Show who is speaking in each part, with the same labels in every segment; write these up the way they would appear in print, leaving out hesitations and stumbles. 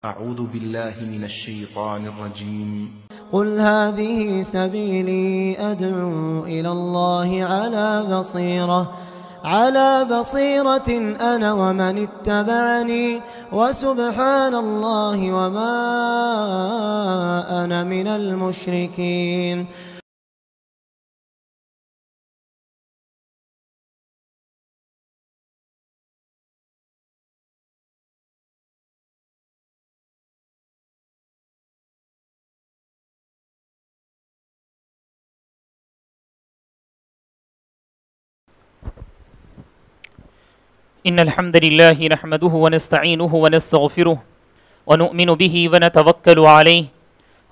Speaker 1: أعوذ بالله من الشيطان الرجيم.
Speaker 2: قل هذه سبيلي أدعو إلى الله على بصيرة أنا ومن اتبعني وسبحان الله وما أنا من المشركين.
Speaker 3: إن الحمد لله نحمده ونستعينه ونستغفره ونؤمن به ونتوكل عليه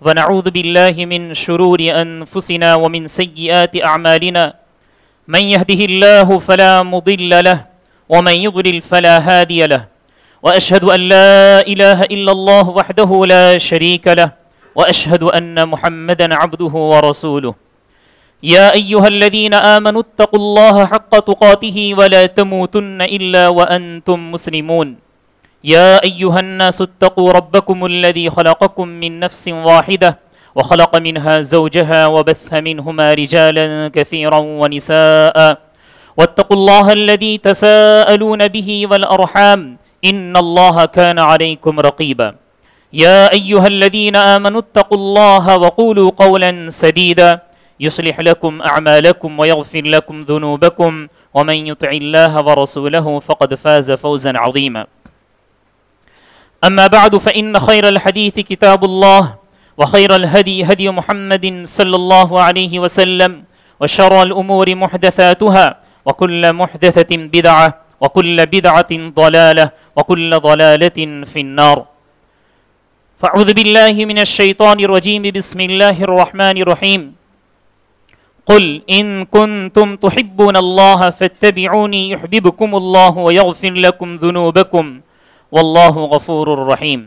Speaker 3: ونعوذ بالله من شرور أنفسنا ومن سيئات أعمالنا من يهده الله فلا مضل له ومن يضلل فلا هادي له وأشهد أن لا إله إلا الله وحده لا شريك له وأشهد أن محمدا عبده ورسوله. يا أيها الذين آمنوا اتقوا الله حق تقاته ولا تموتن إلا وأنتم مسلمون. يا أيها الناس اتقوا ربكم الذي خلقكم من نفس واحدة وخلق منها زوجها وبث منهما رجالا كثيرا ونساء واتقوا الله الذي تساءلون به والأرحام إن الله كان عليكم رقيبا. يا أيها الذين آمنوا اتقوا الله وقولوا قولا سديدا يصلح لكم أعمالكم ويغفر لكم ذنوبكم ومن يطع الله ورسوله فقد فاز فوزا عظيما. أما بعد فإن خير الحديث كتاب الله وخير الهدي هدي محمد صلى الله عليه وسلم وشر الأمور محدثاتها وكل محدثة بدعة وكل بدعة ضلالة وكل ضلالة في النار. فأعوذ بالله من الشيطان الرجيم. بسم الله الرحمن الرحيم. قل إن كنتم تحبون الله فاتبعوني يحببكم الله ويغفر لكم ذنوبكم والله غفور رحیم.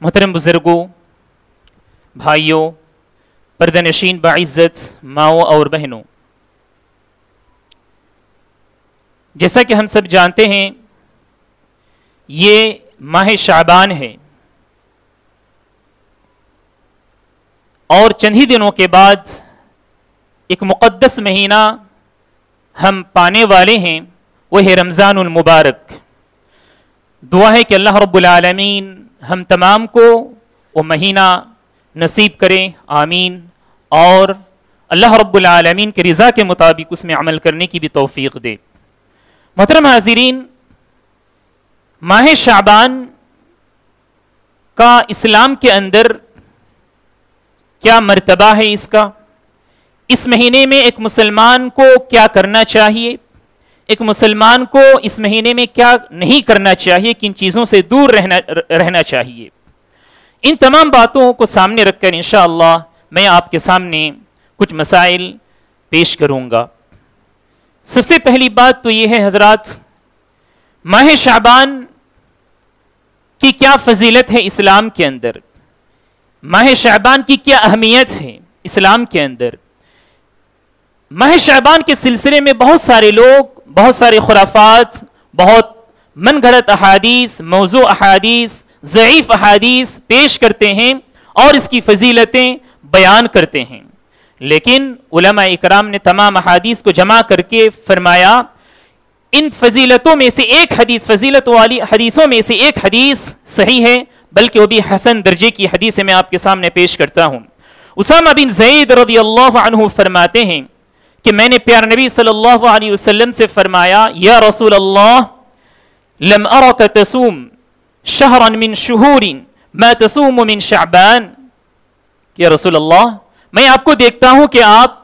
Speaker 3: محترم بزرگوں، بھائیوں، پردہ نشین باعزت ماؤں اور بہنوں، جیسا کہ ہم سب جانتے ہیں یہ ماہ شعبان ہے اور چند ہی دنوں کے بعد ایک مقدس مہینہ ہم پانے والے ہیں، وہ ہے رمضان المبارک. دعا ہے کہ اللہ رب العالمین ہم تمام کو وہ مہینہ نصیب کریں، آمین، اور اللہ رب العالمین کے رضا کے مطابق اس میں عمل کرنے کی بھی توفیق دے. محترم حاضرین، ماہ شعبان کا اسلام کے اندر کیا مرتبہ ہے اس کا؟ اس مہینے میں ایک مسلمان کو کیا کرنا چاہیے؟ ایک مسلمان کو اس مہینے میں کیا نہیں کرنا چاہیے؟ کن چیزوں سے دور رہنا چاہیے؟ ان تمام باتوں کو سامنے رکھ کر انشاءاللہ میں آپ کے سامنے کچھ مسائل پیش کروں گا. سب سے پہلی بات تو یہ ہے حضرات، ماہ شعبان کی کیا فضیلت ہے اسلام کے اندر؟ ماہ شعبان کی کیا اہمیت ہے اسلام کے اندر؟ ماہ شعبان کے سلسلے میں بہت سارے لوگ بہت سارے خرافات، بہت من گھڑت احادیث، موضوع احادیث، ضعیف احادیث پیش کرتے ہیں اور اس کی فضیلتیں بیان کرتے ہیں. لیکن علماء اکرام نے تمام احادیث کو جمع کر کے فرمایا ان فضیلتوں میں سے ایک حدیث، فضیلت والی حدیثوں میں سے ایک حدیث صحیح ہے، بلکہ وہ بھی حسن درجے کی حدیث میں آپ کے سامنے پیش کرتا ہوں. اسامہ بن زید رضی اللہ عنہ فرماتے ہیں کہ میں نے پیارے نبی صلی اللہ علیہ وسلم سے فرمایا، یا رسول اللہ لم ارک تصوم شہرا من شہور ما تصوم من شعبان. یا رسول اللہ، میں آپ کو دیکھتا ہوں کہ آپ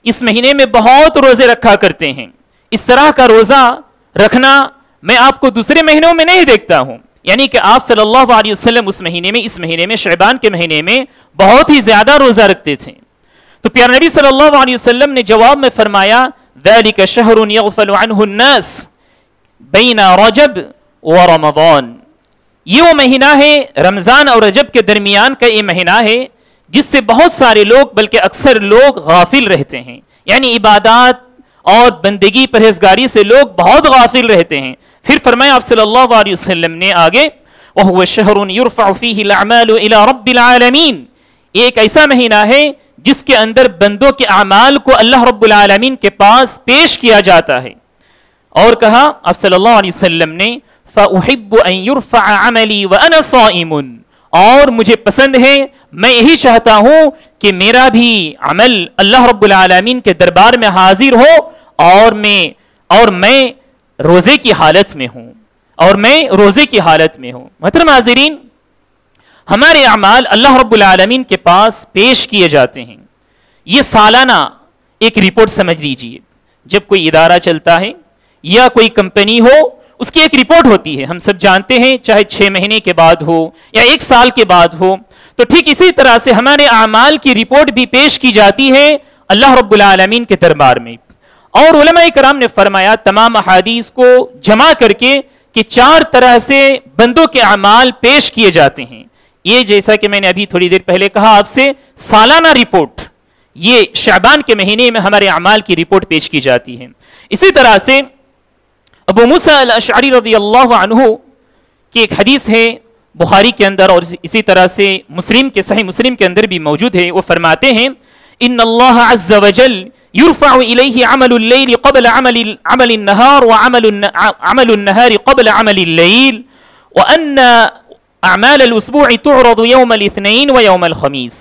Speaker 3: اس مہینے میں بہت روزے رکھا کرتے ہیں، اس طرح کا روزہ رکھنا میں آپ کو دوسرے مہینوں میں نہیں دیکھتا ہوں. یعنی کہ آپ صلی اللہ علیہ وسلم اس مہینے میں شعبان کے مہینے میں بہت ہی زیادہ روزہ رکھتے تھے. تو پیارے نبی صلی اللہ علیہ وسلم نے جواب میں فرمایا، ذَلِكَ شَهْرٌ يَغْفَلُ عَنْهُ النَّاسِ بَيْنَ رَجَبْ وَرَمَضَانِ. یہ وہ مہینہ ہے، رمضان اور رجب کے درمیان کا یہ مہینہ ہے جس سے بہت سارے لوگ بلکہ اکثر لوگ غافل رہتے ہیں. یعنی عبادات اور بندگی پرہیزگاری سے لوگ بہت غافل رہتے ہیں. پھر فرمایا آپ صلی اللہ علیہ وسلم نے آگے وَهُوَ شَهْرٌ يُرْفَعُ فِيهِ الْأَعْمَالُ إِلَى رَبِّ الْعَالَمِينَ، ایک ایسا مہینہ ہے جس کے اندر بندوں کے اعمال کو اللہ رب العالمین کے پاس پیش کیا جاتا ہے. اور کہا آپ صلی اللہ علیہ وسلم نے فَأُحِبُّ أَن يُرْفَعَ عَمَلِي وَأَنَا صَائِمٌ، اور مجھے پسند ہے، میں یہی چاہتا ہوں کہ میرا بھی عمل اللہ رب العالمین کے دربار میں حاضر ہو اور میں روزے کی حالت میں ہوں، محترم حاضرین، ہمارے اعمال اللہ رب العالمین کے پاس پیش کیے جاتے ہیں. یہ سالانہ ایک رپورٹ سمجھ لیجئے. جب کوئی ادارہ چلتا ہے یا کوئی کمپنی ہو، اس کی ایک رپورٹ ہوتی ہے، ہم سب جانتے ہیں، چاہے 6 مہینے کے بعد ہو یا 1 سال کے بعد ہو. تو ٹھیک اسی طرح سے ہمارے اعمال کی رپورٹ بھی پیش کی جاتی ہے اللہ رب العالمین کے دربار میں. اور علماء کرام نے فرمایا تمام احادیث کو جمع کر کے کہ 4 طرح سے بندوں کے اعمال پیش کیے جاتے ہیں. یہ جیسا کہ میں نے ابھی تھوڑی دیر پہلے کہا آپ سے، سالانہ رپورٹ، یہ شعبان کے مہینے میں ہمارے اعمال کی رپورٹ پیش کی جاتی ہے. اسی طرح سے ابو موسیٰ الاشعری رضی اللہ عنہ کی ایک حدیث ہے بخاری کے اندر، اور اسی طرح سے مسلم کے صحیح مسلم کے اندر بھی موجود ہے. وہ فرماتے ہیں ان اللہ عز وجل يرفع إليه عمل الليل قبل عمل النهار وعمل النهار قبل عمل الليل وأن أعمال الأسبوع تعرض يوم الاثنين ويوم الخميس.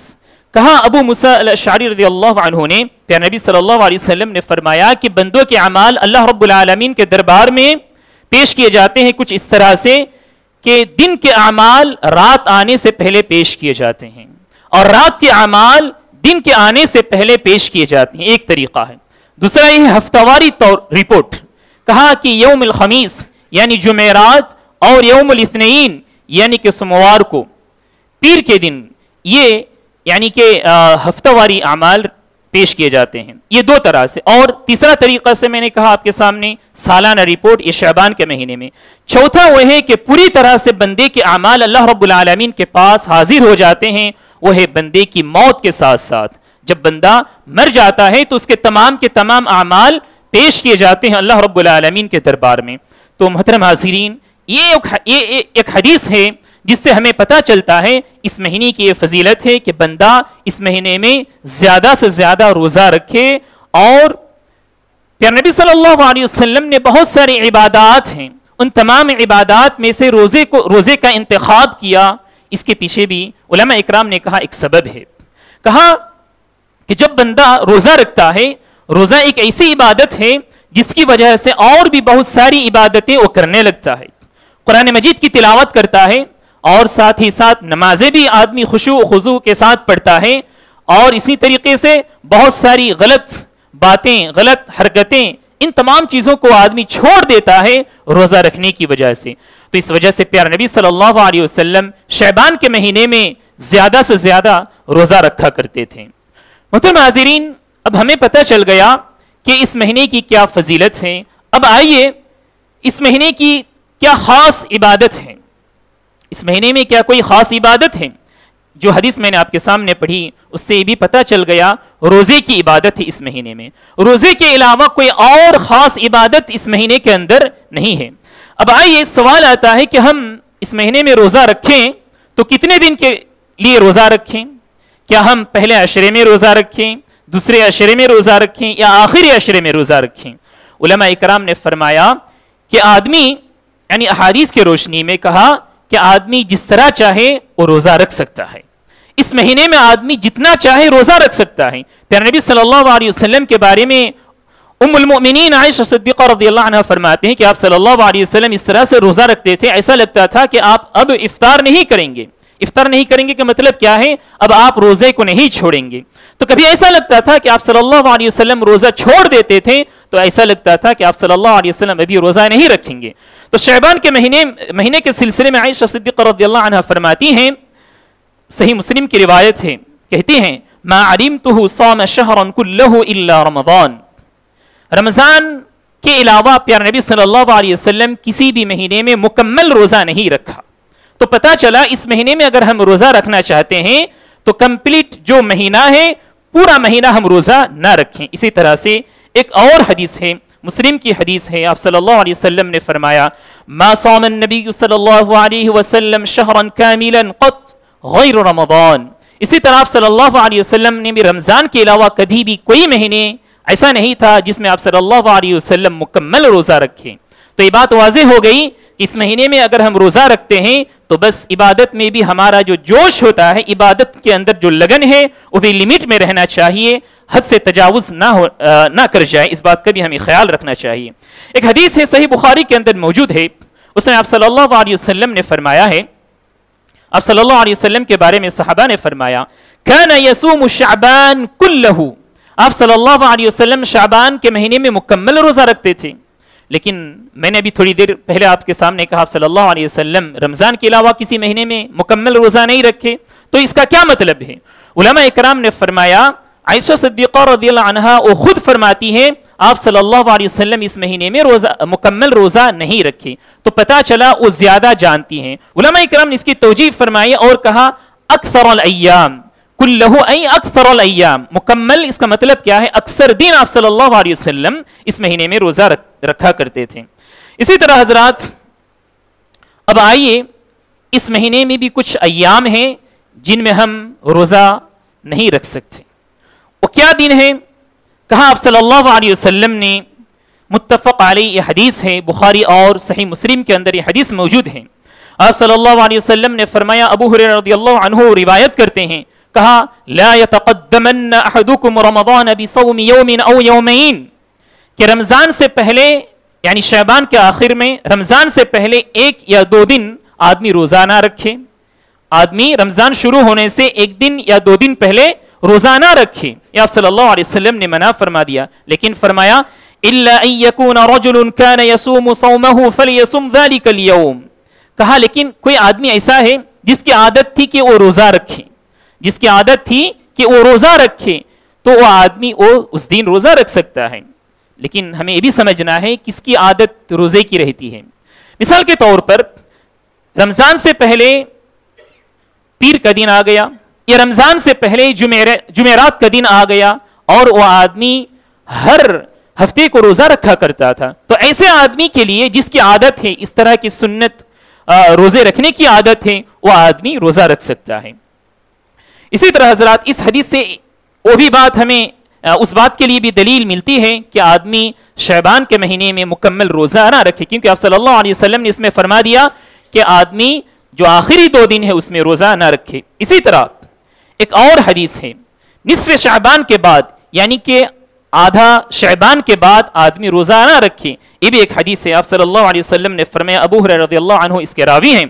Speaker 3: کہا ابو موسیٰ الاشعری رضی اللہ عنہ نے، پیارے نبی صلی اللہ علیہ وسلم نے فرمایا کہ بندوں کے اعمال اللہ رب العالمین کے دربار میں پیش کیے جاتے ہیں کچھ اس طرح سے کہ دن کے اعمال رات آنے سے پہلے پیش کیے جاتے ہیں اور رات کے اعمال دن کے آنے سے پہلے پیش کیے جاتے ہیں. ایک طریقہ ہے. دوسرا یہ ہفتہ واری رپورٹ. کہا کہ یوم الخمیس یعنی جمعرات اور یوم الاثنین یعنی کہ سوموار کو، پیر کے دن، یہ یعنی کہ ہفتہ واری اعمال پیش کیے جاتے ہیں. یہ 2 طرح سے. اور تیسرا طریقہ سے میں نے کہا آپ کے سامنے سالانہ رپورٹ، یہ شعبان کے مہینے میں. چوتھا وہ ہے کہ پوری طرح سے بندے کے اعمال اللہ رب العالمین کے پاس حاضر ہو جاتے ہیں، وہ ہے بندے کی موت کے ساتھ ساتھ. جب بندہ مر جاتا ہے تو اس کے تمام اعمال پیش کیے جاتے ہیں اللہ رب العالمین کے دربار میں. تو محترم حاضرین، یہ ایک حدیث ہے جس سے ہمیں پتہ چلتا ہے اس مہینے کی یہ فضیلت ہے کہ بندہ اس مہینے میں زیادہ سے زیادہ روزہ رکھے. اور پیارے نبی صلی اللہ علیہ وسلم نے بہت ساری عبادات ہیں، ان تمام عبادات میں سے روزے کا انتخاب کیا. اس کے پیچھے بھی علماء اکرام نے کہا ایک سبب ہے. کہا کہ جب بندہ روزہ رکھتا ہے، روزہ ایک ایسی عبادت ہے جس کی وجہ سے اور بھی بہت ساری عبادتیں وہ کرنے لگتا ہے. قرآن مجید کی تلاوت کرتا ہے اور ساتھ ہی ساتھ نمازیں بھی آدمی خشوع و خضوع کے ساتھ پڑھتا ہے، اور اسی طریقے سے بہت ساری غلط باتیں، غلط حرکتیں، ان تمام چیزوں کو آدمی چھوڑ دیتا ہے روزہ رکھنے کی وجہ سے. تو اس وجہ سے پیارے نبی صلی اللہ علیہ وسلم شعبان کے مہینے میں زیادہ سے زیادہ روزہ رکھا کرتے تھے. محترم حاضرین، اب ہمیں پتہ چل گیا کہ اس مہینے کی کیا فضیلت ہے. اب آئیے اس مہینے کی کیا خاص عبادت ہے. اس مہینے میں کیا کوئی خاص عبادت ہے؟ جو حدیث میں نے آپ کے سامنے پڑھی اس سے یہ بھی پتہ چل گیا روزے کی عبادت ہے اس مہینے میں. روزے کے علاوہ کوئی اور خاص عبادت اس مہینے کے اندر نہیں ہے. اب آئیے سوال آتا ہے کہ ہم اس مہینے میں روزہ رکھیں تو کتنے دن کے لیے روزہ رکھیں؟ کیا ہم پہلے عشرے میں روزہ رکھیں، دوسرے عشرے میں روزہ رکھیں، یا آخری عشرے میں روزہ رکھیں؟ علماء اکرام نے فرمایا کہ آدمی یعنی احادیث کے روشنی میں کہا کہ آدمی جس طرح چاہے وہ روزہ رکھ سکتا ہے. اس مہینے میں آدمی جتنا چاہے روزہ رکھ سکتا ہے. پیارے نبی صلی اللہ علیہ وسلم کے بارے میں ام المؤمنین عائشہ صدیقہ رضی اللہ عنہ فرماتے ہیں کہ آپ صلی اللہ علیہ وسلم اس طرح سے روزہ رکھتے تھے، ایسا لگتا تھا کہ آپ اب افطار نہیں کریں گے. افطار نہیں کریں گے کہ مطلب کیا ہے؟ اب آپ روزے کو نہیں چھوڑیں گے. تو کبھی ایسا لگتا تھا کہ آپ صلی اللہ علیہ وسلم روزہ چھوڑ دیتے تھے، تو ایسا لگتا تھا کہ آپ صلی اللہ علیہ وسلم ابھی روزہ نہیں رکھیں گے. تو شعبان کے مہینے کے سلسلے میں عائشہ صدیقہ رضی اللہ عنہ فرماتی ہیں، صحیح مسلم کی روایت ہے، کہتی ہیں ما علمته صام شهرا كله الا رمضان. رمضان کے علاوہ پیارے نبی صلی اللہ علیہ وسلم کسی بھی مہینے میں مکمل روزہ نہیں رکھا. تو پتہ چلا اس مہینے میں اگر ہم روزہ رکھنا چاہتے ہیں تو کمپلیٹ جو مہینہ ہے پورا مہینہ ہم روزہ نہ رکھیں. اسی طرح سے ایک اور حدیث ہے مسلم کی حدیث ہے، آپ صلی اللہ علیہ وسلم نے فرمایا ما صام النبی صلی اللہ علیہ وسلم شہرا کاملا قط غیر رمضان. اسی طرح آپ صلی اللہ علیہ وسلم نے بھی رمضان کے علاوہ کبھی بھی کوئی مہینے ایسا نہیں تھا جس میں آپ صلی اللہ علیہ وسلم مکمل روزہ رکھیں. تو یہ بات واضح ہو گئی کہ اس مہینے میں اگر ہم روزہ رکھتے ہیں تو بس عبادت میں بھی ہمارا جو جوش ہوتا ہے، عبادت کے اندر جو لگن ہے وہ بھی لمٹ میں رہنا چاہیے، حد سے تجاوز نہ کر جائے. اس بات کا بھی ہمیں خیال رکھنا چاہیے. ایک حدیث ہے صحیح بخاری کے اندر موجود ہے، اس میں آپ صلی اللہ علیہ وسلم نے فرمایا ہے، آپ صلی اللہ علیہ وسلم کے بارے میں صحابہ نے فرمایا کان یصوم شعبان کلہ. آپ صلی اللہ علیہ وسلم شعبان کے مہینے میں مکمل روزہ رکھتے تھے. لیکن میں نے ابھی تھوڑی دیر پہلے آپ کے سامنے کہا آپ صلی اللہ علیہ وسلم رمضان کے علاوہ کسی مہینے میں مکمل روزہ نہیں رکھے، تو اس کا کیا مطلب ہے؟ علماء اکرام نے فرمایا، عائشہ صدیقہ رضی اللہ عنہا وہ خود فرماتی ہیں آپ صلی اللہ علیہ وسلم اس مہینے میں مکمل روزہ نہیں رکھے. تو پتہ چلا وہ زیادہ جانتی ہیں. علماء اکرام نے اس کی توجیہ فرمائی اور کہا اکثر الایام کلہ ای اکثر الایام، مکمل اس کا مطلب کیا ہے؟ اکثر دن آپ صلی اللہ علیہ وسلم اس مہینے میں روزہ رکھا کرتے تھے. اسی طرح حضرات اب آئیے اس مہینے میں بھی کچھ ایام ہیں جن میں ہم روزہ نہیں رکھ سکتے. وہ کیا دن ہے؟ کہا آپ صلی اللہ علیہ وسلم نے، متفق علیہ یہ حدیث ہے، بخاری اور صحیح مسلم کے اندر یہ حدیث موجود ہے. آپ صلی اللہ علیہ وسلم نے فرمایا، ابو ہریرہ رضی اللہ عنہ روایت کرتے ہیں، کہا لا يتقدمن احدكم رمضان بصوم يوم او يومين، کہ رمضان سے پہلے یعنی شعبان کے آخر میں رمضان سے پہلے ایک یا دو دن آدمی روزہ نہ رکھے. آدمی رمضان شروع ہونے سے ایک دن یا دو دن پہلے روزہ نہ رکھے. یہ آپ صلی اللہ علیہ وسلم نے منع فرما دیا. لیکن فرمایا الا ان يكون رجل كان يصوم صومه فليصم ذلك اليوم، کہا لیکن کوئی آدمی ایسا ہے جس کی عادت تھی کہ وہ روزہ رکھے، جس کی عادت تھی کہ وہ روزہ رکھے، تو وہ آدمی وہ اس دن روزہ رکھ سکتا ہے. لیکن ہمیں یہ بھی سمجھنا ہے کس کی عادت روزے کی رہتی ہے. مثال کے طور پر رمضان سے پہلے پیر کا دن آ گیا یا رمضان سے پہلے جمعرات کا دن آ گیا اور وہ آدمی ہر ہفتے کو روزہ رکھا کرتا تھا، تو ایسے آدمی کے لیے جس کی عادت ہے اس طرح کی سنت روزے رکھنے کی عادت ہے، وہ آدمی روزہ رکھ سکتا ہے. اسی طرح حضرات اس حدیث سے وہ بھی بات ہمیں اس بات کے لیے بھی دلیل ملتی ہے کہ آدمی شعبان کے مہینے میں مکمل روزہ نہ رکھے، کیونکہ آپ صلی اللہ علیہ وسلم نے اس میں فرما دیا کہ آدمی جو آخری دو دن ہے اس میں روزہ نہ رکھے. اسی طرح ایک اور حدیث ہے، نصف شعبان کے بعد یعنی کہ آدھا شعبان کے بعد آدمی روزہ نہ رکھے. یہ بھی ایک حدیث ہے. آپ صلی اللہ علیہ وسلم نے فرمایا، ابو ہریرہ رضی اللہ عنہ اس کے راوی ہیں،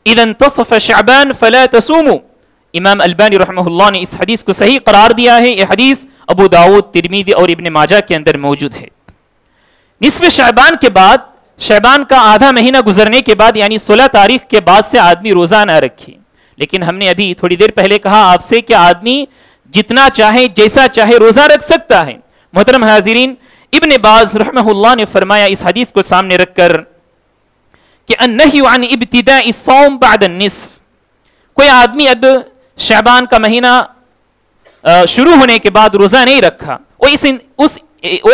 Speaker 3: اذا انتصف شعبان فلا تصوموا. امام البانی رحمہ اللہ نے اس حدیث کو صحیح قرار دیا ہے. یہ حدیث ابو داؤد، ترمذی اور ابن ماجہ کے اندر موجود ہے. نصف شعبان کے بعد، شعبان کا آدھا مہینہ گزرنے کے بعد یعنی 16 تاریخ کے بعد سے آدمی روزہ نہ رکھے. لیکن ہم نے ابھی تھوڑی دیر پہلے کہا آپ سے کہ آدمی جتنا چاہے جیسا چاہے روزہ رکھ سکتا ہے. محترم حاضرین، ابن باز رحمہ اللہ نے فرمایا اس حدیث کو سامنے رکھ کر کہ النہی عن ابتداء الصوم بعد النصف، کوئی آدمی اب شعبان کا مہینہ شروع ہونے کے بعد روزہ نہیں رکھا، وہ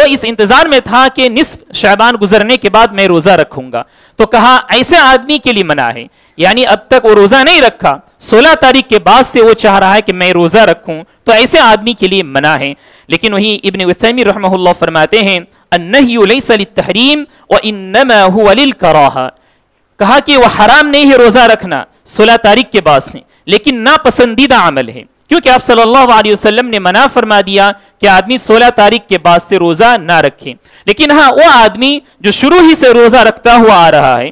Speaker 3: اس انتظار میں تھا کہ نصف شعبان گزرنے کے بعد میں روزہ رکھوں گا. تو کہا ایسے آدمی کے لیے منع ہے، یعنی اب تک وہ روزہ نہیں رکھا، 16 تاریخ کے بعد سے وہ چاہ رہا ہے کہ میں روزہ رکھوں، تو ایسے آدمی کے لیے منع ہے. لیکن وہی ابن عثیمین رحمہ اللہ فرماتے ہیں النہی لیس للتحریم وانما هو للکراہہ، کہا کہ وہ حرام نہیں ہے روزہ رکھنا 16 تاریخ کے بعد سے، لیکن ناپسندیدہ عمل ہے، کیونکہ آپ صلی اللہ علیہ وسلم نے منع فرما دیا کہ آدمی 16 تاریخ کے بعد سے روزہ نہ رکھے. لیکن ہاں وہ آدمی جو شروع ہی سے روزہ رکھتا ہوا آ رہا ہے،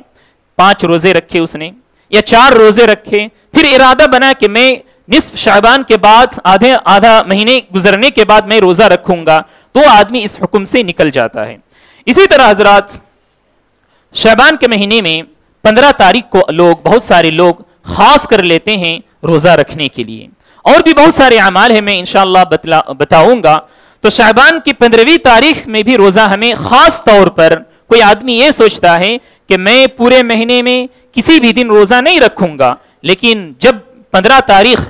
Speaker 3: 5 روزے رکھے اس نے یا 4 روزے رکھے، پھر ارادہ بنا کہ میں نصف شعبان کے بعد آدھا مہینے گزرنے کے بعد میں روزہ رکھوں گا، تو آدمی اس حکم سے نکل جاتا ہے. اسی طرح حضرات شعبان کے مہینے میں 15 تاریخ کو بہت سارے لوگ خاص کر لیتے ہیں روزہ رکھنے کے لیے. اور بھی بہت سارے اعمال ہیں، میں انشاءاللہ بتاؤں گا. تو شعبان کی 15ویں تاریخ میں بھی روزہ ہمیں خاص طور پر، کوئی آدمی یہ سوچتا ہے کہ میں پورے مہینے میں کسی بھی دن روزہ نہیں رکھوں گا، لیکن جب 15 تاریخ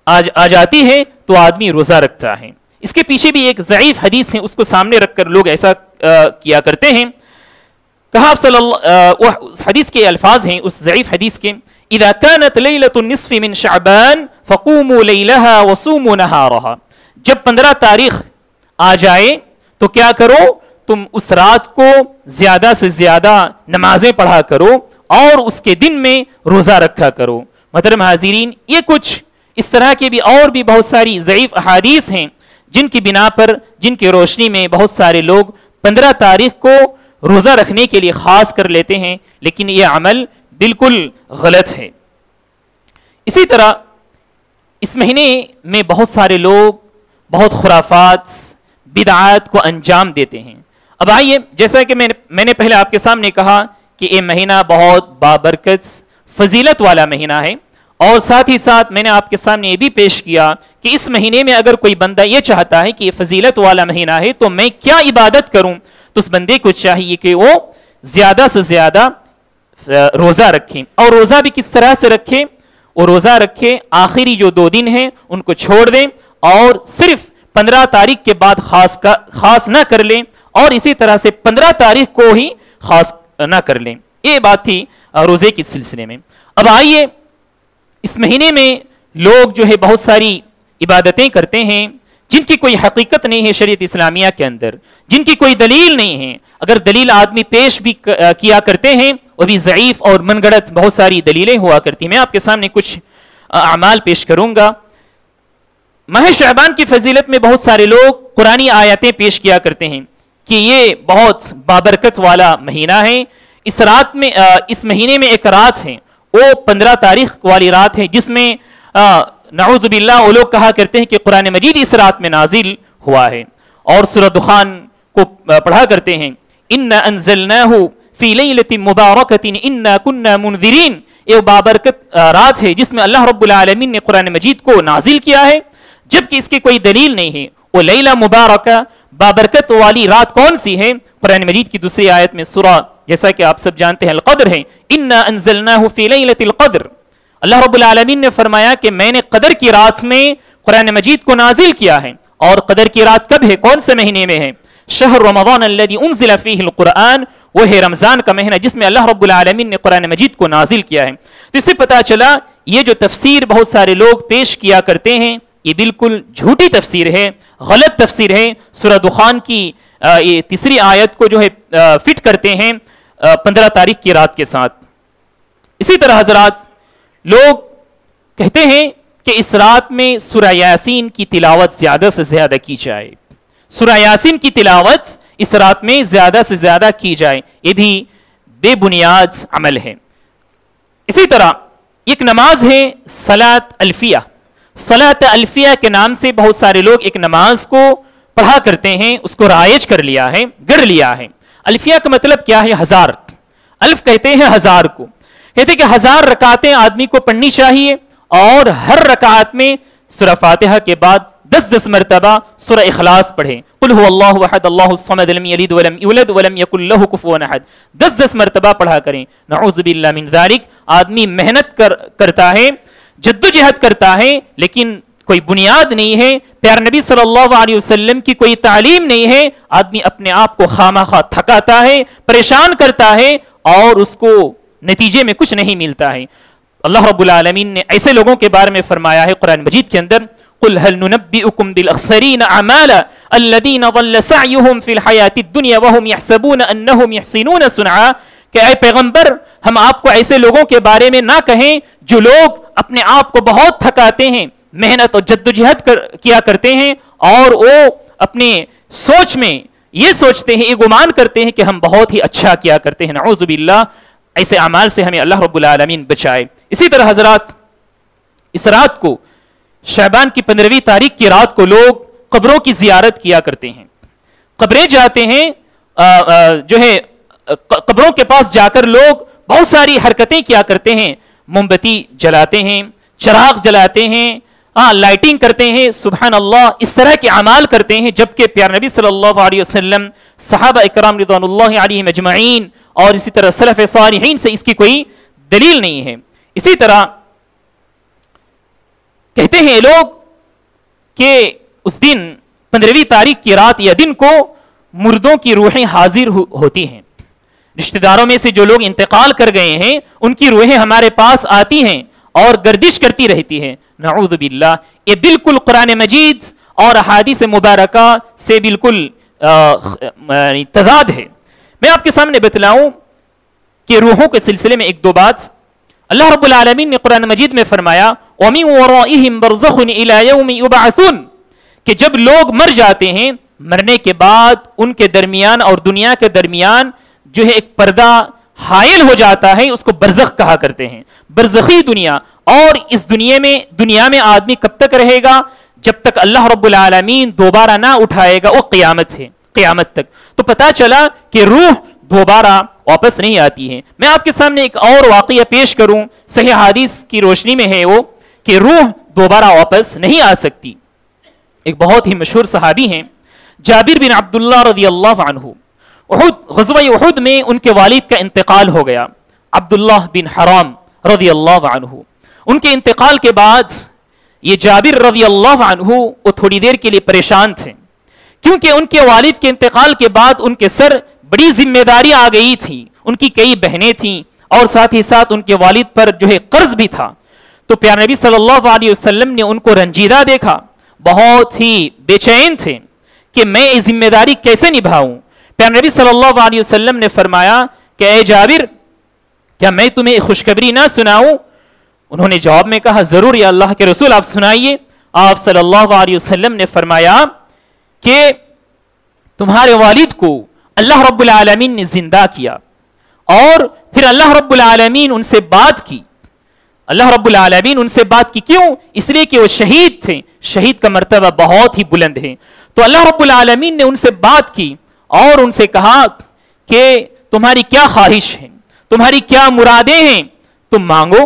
Speaker 3: آ جاتی ہے تو آدمی روزہ رکھتا ہے. اس کے پیچھے بھی ایک ضعیف حدیث ہے، اس کو سامنے رکھ کر لوگ ایسا کیا کرتے ہیں. کہا آپ صلی اللہ اس حدیث کے الفاظ ہیں اس ضعیف حدیث کے, اذا كانت ليلة النصف من شعبان فقوموا ليلها وصوموا نهارها, جب 15 تاریخ آ جائے تو کیا کرو, تم اس رات کو زیادہ سے زیادہ نمازیں پڑھا کرو اور اس کے دن میں روزہ رکھا کرو. محترم حاضرین, یہ کچھ اس طرح کے بھی اور بھی بہت ساری ضعیف احادیث ہیں جن کی بنا پر, جن کی روشنی میں بہت سارے لوگ 15 تاریخ کو روزہ رکھنے کے لیے خاص کر لیتے ہیں, لیکن یہ عمل بالکل غلط ہے. اسی طرح اس مہینے میں بہت سارے لوگ بہت خرافات, بدعات کو انجام دیتے ہیں. اب آئیے, جیسا کہ میں نے پہلے آپ کے سامنے کہا کہ یہ مہینہ بہت بابرکت فضیلت والا مہینہ ہے, اور ساتھ ہی ساتھ میں نے آپ کے سامنے یہ بھی پیش کیا کہ اس مہینے میں اگر کوئی بندہ یہ چاہتا ہے کہ یہ فضیلت والا مہینہ ہے تو میں کیا عبادت کروں, تو اس بندے کو چاہیے کہ وہ زیادہ سے زیادہ روزہ رکھیں. اور روزہ بھی کس طرح سے رکھیں, وہ روزہ رکھے آخری جو 2 دن ہیں ان کو چھوڑ دیں اور صرف 15 تاریخ کے بعد خاص نہ کر لیں, اور اسی طرح سے 15 تاریخ کو ہی خاص نہ کر لیں. یہ بات تھی روزے کے سلسلے میں. اب آئیے, اس مہینے میں لوگ جو ہے بہت ساری عبادتیں کرتے ہیں جن کی کوئی حقیقت نہیں ہے شریعت اسلامیہ کے اندر, جن کی کوئی دلیل نہیں ہے. اگر دلیل آدمی پیش بھی کیا کرتے ہیں وہ بھی ضعیف اور من گڑت بہت ساری دلیلیں ہوا کرتی. میں آپ کے سامنے کچھ اعمال پیش کروں گا. ماہ شعبان کی فضیلت میں بہت سارے لوگ قرآنی آیتیں پیش کیا کرتے ہیں کہ یہ بہت بابرکت والا مہینہ ہے. اس رات میں, اس مہینے میں ایک رات ہے, وہ 15 تاریخ والی رات ہے جس میں نعوذ باللہ وہ لوگ کہا کرتے ہیں کہ قرآن مجید اس رات میں نازل ہوا ہے, اور سورہ دخان کو پڑھا کرتے ہیں, اِنَّا أَنزَلْنَاهُ فِي لَيْلَةٍ مُبَارَكَةٍ إِنَّا كُنَّا مُنذِرِينَ. یہ بابرکت رات ہے جس میں اللہ رب العالمین نے قرآن مجید کو نازل کیا ہے, جبکہ اس کی کوئی دلیل نہیں ہے. وہ لیلہ مبارکہ بابرکت والی رات کون سی ہے؟ قرآن مجید کی دوسری آیت میں سورہ جیسا کہ آپ سب جانتے ہیں القدر ہے, اِنَّا أَنزَلْنَاهُ فِي لَيْلَةِ الْقَدْرِ. اللہ رب العالمین نے فرمایا کہ میں نے قدر کی رات میں قرآن مجید کو نازل کیا ہے. اور قدر کی رات کب ہے, کون سے مہینے میں ہے؟ شہر رمضان الذی انزل فیہ القرآن, وہ ہے رمضان کا مہینہ جس میں اللہ رب العالمین نے قرآن مجید کو نازل کیا ہے. تو اس سے پتا چلا یہ جو تفسیر بہت سارے لوگ پیش کیا کرتے ہیں یہ بالکل جھوٹی تفسیر ہے, غلط تفسیر ہے. سورہ دخان کی یہ تیسری آیت کو جو ہے فٹ کرتے ہیں 15 تاریخ کی رات کے ساتھ. اسی طرح حضرات, لوگ کہتے ہیں کہ اس رات میں سورہ یاسین کی تلاوت زیادہ سے زیادہ کی جائے, سورہ یاسین کی تلاوت اس رات میں زیادہ سے زیادہ کی جائے. یہ بھی بے بنیاد عمل ہے. اسی طرح ایک نماز ہے صلاۃ الفیہ. صلاۃ الفیہ کے نام سے بہت سارے لوگ ایک نماز کو پڑھا کرتے ہیں, اس کو رائج کر لیا ہے, گڑھ لیا ہے. الفیہ کا مطلب کیا ہے؟ 1000. الف کہتے ہیں 1000 کو, کہتے ہیں کہ 1000 رکعتیں آدمی کو پڑھنی چاہیے, اور ہر رکعت میں سورہ فاتحہ کے بعد 10 مرتبہ سورہ اخلاص پڑھیں. قل هو اللہ احد اللہ الصمد لم یلد ولم یولد ولم یکن لہ کفوا احد. 10 مرتبہ پڑھا کریں. نعوذ باللہ من ذالک. آدمی محنت کرتا ہے, جدوجہد کرتا ہے, لیکن کوئی بنیاد نہیں ہے, پیارے نبی صلی اللہ علیہ وسلم کی کوئی تعلیم نہیں ہے. آدمی اپنے آپ کو خامخواہ تھکاتا ہے, پریشان کرتا ہے, اور اس کو نتیجے میں کچھ نہیں ملتا ہے. اللہ رب العالمین نے ایسے لوگوں کے بارے میں فرمایا ہے قرآن مجید کے اندر, قل هل ننبئكم بالاخسرين اعمالا الذين ضل سعيهم في الحياة الدنيا وهم يحسبون انهم يحسنون صنعا. کہ اے پیغمبر, ہم آپ کو ایسے لوگوں کے بارے میں نہ کہیں جو لوگ اپنے آپ کو بہت تھکاتے ہیں, محنت اور جدوجہد کیا کرتے ہیں, اور وہ اپنے سوچ میں یہ سوچتے ہیں, یہ گمان کرتے ہیں کہ ہم بہت ہی اچھا کیا کرتے ہیں. نعوذ باللہ, ایسے اعمال سے ہمیں اللہ رب العالمین بچائے. اسی طرح حضرات, اس رات کو شعبان کی 15ویں تاریخ کی رات کو لوگ قبروں کی زیارت کیا کرتے ہیں. قبریں جاتے ہیں, جو ہے قبروں کے پاس جا کر لوگ بہت ساری حرکتیں کیا کرتے ہیں. موم بتی جلاتے ہیں, چراغ جلاتے ہیں, لائٹنگ کرتے ہیں. سبحان اللہ, اس طرح کے اعمال کرتے ہیں, جبکہ پیارے نبی صلی اللہ علیہ وسلم, صحابہ اکرام رضوان اللہ علیہم اجمعین, اور اسی طرح سلف صالحین سے اس کی کوئی دلیل نہیں ہے. اسی طرح کہتے ہیں لوگ کہ اس دن 15ویں تاریخ کی رات یا دن کو مردوں کی روحیں حاضر ہوتی ہیں. رشتہ داروں میں سے جو لوگ انتقال کر گئے ہیں ان کی روحیں ہمارے پاس آتی ہیں اور گردش کرتی رہتی ہیں. نعوذ باللہ. یہ بالکل قرآن مجید اور احادیث مبارکہ سے بالکل تضاد ہے. میں آپ کے سامنے بتلاؤں کہ روحوں کے سلسلے میں ایک دو بات. اللہ رب العالمین نے قرآن مجید میں فرمایا وَمِن وَرَائِهِمْ بَرْزَخٌ إِلَى يَوْمِ يُبْعَثُونَ کہ جب لوگ مر جاتے ہیں مرنے کے بعد ان کے درمیان اور دنیا کے درمیان جو ہے ایک پردہ حائل ہو جاتا ہے, اس کو برزخ کہا کرتے ہیں. برزخی دنیا. اور اس دنیا میں آدمی کب تک رہے گا؟ جب تک اللہ رب العالمین دوبارہ نہ اٹھائے گا, وہ قیامت تک. تو پتا چلا کہ روح دوبارہ واپس نہیں آتی ہے. میں آپ کے سامنے ایک اور واقعہ پیش کروں, صحیح حدیث کی روشنی میں ہے وہ, کہ روح دوبارہ واپس نہیں آ سکتی. ایک بہت ہی مشہور صحابی ہیں جابر بن عبداللہ رضی اللہ عنہ. غزوہ احد میں ان کے والد کا انتقال ہو گیا, عبداللہ بن حرام رضی اللہ عنہ. ان کے انتقال کے بعد یہ جابر رضی اللہ عنہ وہ تھوڑی دیر کے لیے پریشان تھے, کیونکہ ان کے والد کے انتقال کے بعد ان کے سر بڑی ذمہ داری آ گئی تھی. ان کی کئی بہنیں تھیں اور ساتھ ہی ساتھ ان کے والد پر جو ہے قرض بھی تھا. تو پیارے نبی صلی اللہ علیہ وسلم نے ان کو رنجیدہ دیکھا, بہت ہی بے چین تھے کہ میں یہ ذمہ داری کیسے نبھاؤں. پیارے نبی صلی اللہ علیہ وسلم نے فرمایا کہ اے جابر, کیا میں تمہیں خوشخبری نہ سناؤں؟ انہوں نے جواب میں کہا ضرور یا اللہ کے رسول, آپ سنائیے. آپ صلی اللہ علیہ وسلم نے فرمایا کہ تمہارے والد کو اللہ رب العالمین نے زندہ کیا اور پھر اللہ رب العالمین ان سے بات کی. اللہ رب العالمین ان سے بات کی, کیوں؟ اس لیے کہ وہ شہید تھے, شہید کا مرتبہ بہت ہی بلند ہے. تو اللہ رب العالمین نے ان سے بات کی اور ان سے کہا کہ تمہاری کیا خواہش ہے, تمہاری کیا مرادیں ہیں, تم مانگو.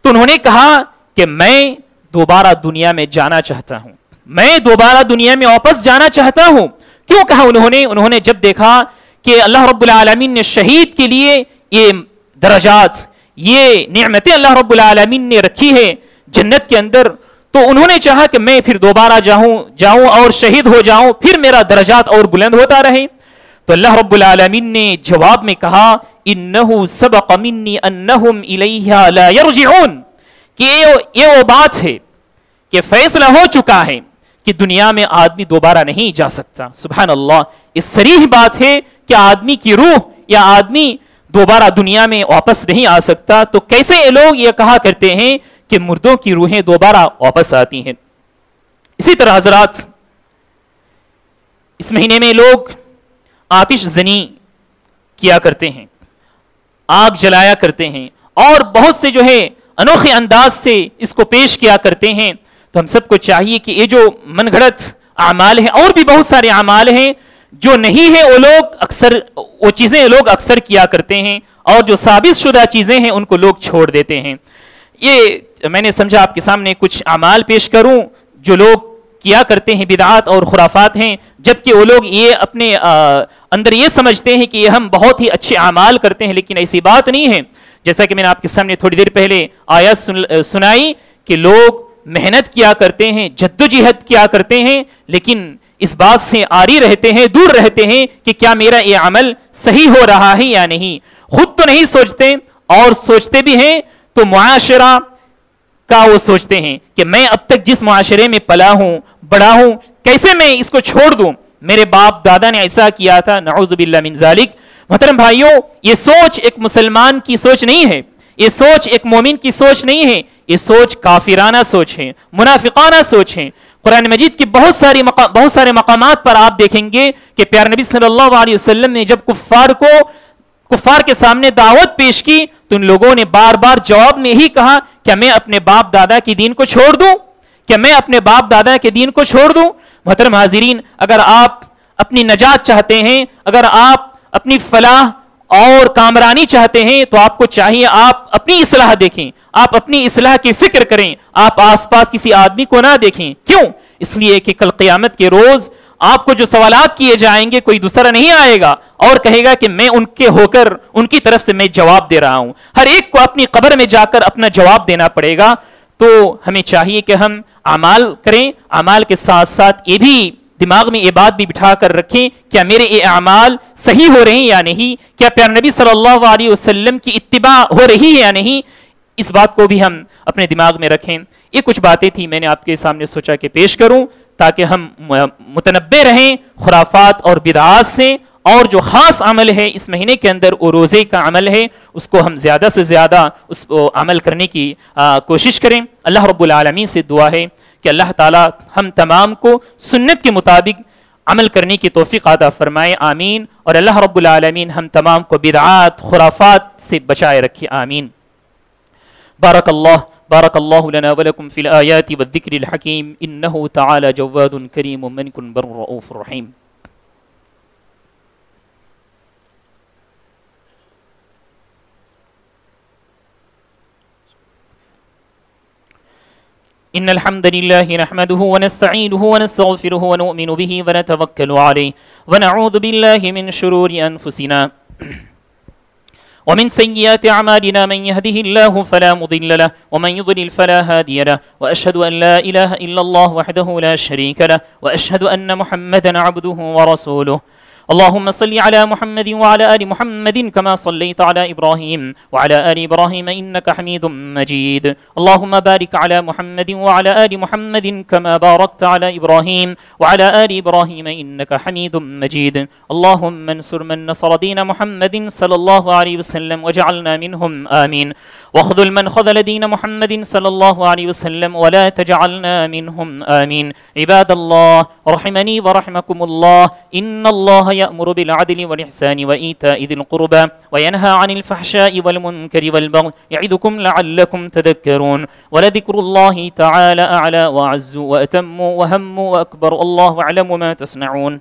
Speaker 3: تو انہوں نے کہا کہ میں دوبارہ دنیا میں جانا چاہتا ہوں, میں دوبارہ دنیا میں واپس جانا چاہتا ہوں. کیوں کہا انہوں نے جب دیکھا کہ اللہ رب العالمین نے شہید کے لیے یہ درجات, یہ نعمتیں اللہ رب العالمین نے رکھی ہے جنت کے اندر, تو انہوں نے چاہا کہ میں پھر دوبارہ جاؤں اور شہید ہو جاؤں, پھر میرا درجات اور بلند ہوتا رہے. تو اللہ رب العالمین نے جواب میں کہا انہو سبق منی انہم الیہا لا یرجعون, کہ یہ وہ بات ہے کہ فیصلہ ہو چکا ہے کہ دنیا میں آدمی دوبارہ نہیں جا سکتا. سبحان اللہ, اس صریح بات ہے کہ آدمی کی روح یا آدمی دوبارہ دنیا میں واپس نہیں آ سکتا. تو کیسے یہ لوگ یہ کہا کرتے ہیں کہ مردوں کی روحیں دوبارہ واپس آتی ہیں؟ اسی طرح حضرات, اس مہینے میں لوگ آتش زنی کیا کرتے ہیں, آگ جلایا کرتے ہیں اور بہت سے جو ہے انوکھے انداز سے اس کو پیش کیا کرتے ہیں. تو ہم سب کو چاہیے کہ یہ جو من گھڑت اعمال ہیں, اور بھی بہت سارے اعمال ہیں جو نہیں ہے وہ چیزیں لوگ اکثر کیا کرتے ہیں, اور جو ثابت شدہ چیزیں ہیں ان کو لوگ چھوڑ دیتے ہیں. یہ میں نے سمجھا آپ کے سامنے کچھ اعمال پیش کروں جو لوگ کیا کرتے ہیں, بدعات اور خرافات ہیں, جبکہ وہ لوگ یہ اپنے اندر یہ سمجھتے ہیں کہ یہ ہم بہت ہی اچھے اعمال کرتے ہیں, لیکن ایسی بات نہیں ہے. جیسا کہ میں نے آپ کے سامنے تھوڑی دیر پہلے آیت سنائی کہ لوگ محنت کیا کرتے ہیں, جدوجہد کیا کرتے ہیں, لیکن اس بات سے آری رہتے ہیں, دور رہتے ہیں کہ کیا میرا یہ عمل صحیح ہو رہا ہے یا نہیں. خود تو نہیں سوچتے, اور سوچتے بھی ہیں تو معاشرہ کا وہ سوچتے ہیں کہ میں اب تک جس معاشرے میں پلا ہوں, بڑا ہوں, کیسے میں اس کو چھوڑ دوں, میرے باپ دادا نے ایسا کیا تھا, نعوذ باللہ من ذالک. محترم بھائیوں, یہ سوچ ایک مسلمان کی سوچ نہیں ہے, یہ سوچ ایک مومن کی سوچ نہیں ہے, یہ سوچ کافرانہ سوچ ہے, منافقانہ سوچ ہے. قرآن مجید کی بہت سارے مقامات پر آپ دیکھیں گے کہ پیارے نبی صلی اللہ علیہ وسلم نے جب کفار کے سامنے دعوت پیش کی تو ان لوگوں نے بار بار جواب میں ہی کہا کہ میں اپنے باپ دادا کے دین کو چھوڑ دوں, کہ میں اپنے باپ دادا کے دین کو چھوڑ دوں. محترم حاضرین, اگر آپ اپنی نجات چاہتے ہیں, اگر آپ اپنی فلاح اور کامرانی چاہتے ہیں, تو آپ کو چاہیے آپ اپنی اصلاح دیکھیں, آپ اپنی اصلاح کی فکر کریں, آپ آس پاس کسی آدمی کو نہ دیکھیں. کیوں؟ اس لیے کہ کل قیامت کے روز آپ کو جو سوالات کیے جائیں گے کوئی دوسرا نہیں آئے گا اور کہے گا کہ میں ان کے ہو کر ان کی طرف سے میں جواب دے رہا ہوں. ہر ایک کو اپنی قبر میں جا کر اپنا جواب دینا پڑے گا. تو ہمیں چاہیے کہ ہم اعمال کریں, اعمال کے ساتھ ساتھ یہ بھی دماغ میں یہ بات بھی بٹھا کر رکھیں کیا میرے یہ اعمال صحیح ہو رہے ہیں یا نہیں، کیا پیارے نبی صلی اللہ علیہ وسلم کی اتباع ہو رہی ہے یا نہیں، اس بات کو بھی ہم اپنے دماغ میں رکھیں۔ یہ کچھ باتیں تھیں میں نے آپ کے سامنے سوچا کہ پیش کروں تاکہ ہم متنبہ رہیں خرافات اور بدعات سے، اور جو خاص عمل ہے اس مہینے کے اندر وہ روزے کا عمل ہے، اس کو ہم زیادہ سے زیادہ اس کو عمل کرنے کی کوشش کریں۔ اللہ رب العالمین سے دعا ہے کہ اللہ تعالی ہم تمام کو سنت کے مطابق عمل کرنے کی توفیق عطا فرمائے، آمین۔ اور اللہ رب العالمین ہم تمام کو بدعات خرافات سے بچائے رکھے، آمین۔ بارک اللہ لنا ولکم فی الآیات والذکر الحکیم، انہ تعالی جواد کریم ملک بر رؤوف رحیم۔ إن الحمد لله نحمده ونستعينه ونستغفره ونؤمن به ونتوكل عليه ونعوذ بالله من شرور أنفسنا ومن سيئات أعمالنا، من يهده الله فلا مضل له ومن يضلل فلا هادي له، وأشهد أن لا إله إلا الله وحده لا شريك له، وأشهد أن محمدا عبده ورسوله۔ اللهم صل على محمد وعلى آل محمد كما صليت على إبراهيم وعلى آل إبراهيم إنك حميد مجيد، اللهم بارك على محمد وعلى آل محمد كما باركت على إبراهيم وعلى آل إبراهيم إنك حميد مجيد، اللهم انصر من نصر دين محمد صلى الله عليه وسلم وجعلنا منهم، آمين، واخذل من خذل دين محمد صلى الله عليه وسلم ولا تجعلنا منهم، آمين۔ عباد الله رحمني ورحمكم الله، إن الله يأمر بالعدل والإحسان وإيتاء ذي القربى وينهى عن الفحشاء والمنكر والبغي يعظكم لعلكم تذكرون، ولذكر الله تعالى أعلى وأعز وأتم وهم وأكبر، الله أعلم ما تصنعون۔